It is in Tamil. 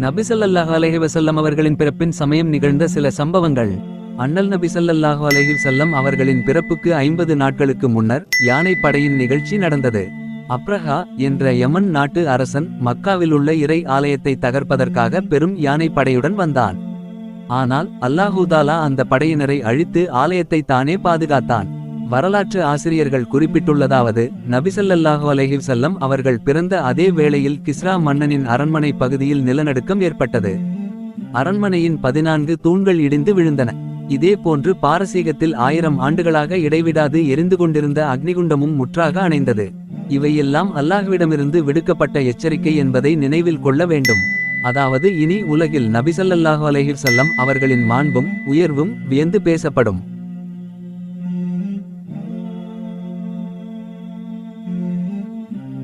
நபி ஸல்லல்லாஹு அலைஹி வஸல்லம் அவர்களின் பிறப்பின் சமயம் நிகழ்ந்த சில சம்பவங்கள். அண்ணல் நபி ஸல்லல்லாஹு அலைஹி வஸல்லம் அவர்களின் பிறப்புக்கு 50 நாட்களுக்கு முன்னர் யானை படையின் நிகழ்ச்சி நடந்தது. அப்ரஹா என்ற யமன் நாட்டு அரசன் மக்காவிலுள்ள இறை ஆலயத்தை தகர்ப்பதற்காக பெரும் யானை படையுடன் வந்தான். ஆனால் அல்லாஹு தஆலா அந்த படையினரை அழித்து ஆலயத்தை தானே பாதுகாத்தான். வரலாற்று ஆசிரியர்கள் குறிப்பிட்டுள்ளதாவது, நபி ஸல்லல்லாஹு அலைஹி வஸல்லம் அவர்கள் பிறந்த அதே வேளையில் கிஸ்ரா மன்னனின் அரண்மனை பகுதியில் நிலநடுக்கம் ஏற்பட்டது. அரண்மனையின் 14 தூண்கள் இடிந்து விழுந்தன. இதே போன்று பாரசீகத்தில் 1000 ஆண்டுகளாக இடைவிடாது எரிந்து கொண்டிருந்த அக்னிகுண்டமும் முற்றாக அணைந்தது. இவையெல்லாம் அல்லாஹ்விடமிருந்து விடுக்கப்பட்ட எச்சரிக்கை என்பதை நினைவில் கொள்ள வேண்டும். அதாவது இனி உலகில் நபி ஸல்லல்லாஹு அலைஹி வஸல்லம் அவர்களின் மாண்பும் உயர்வும் வியந்து பேசப்படும்.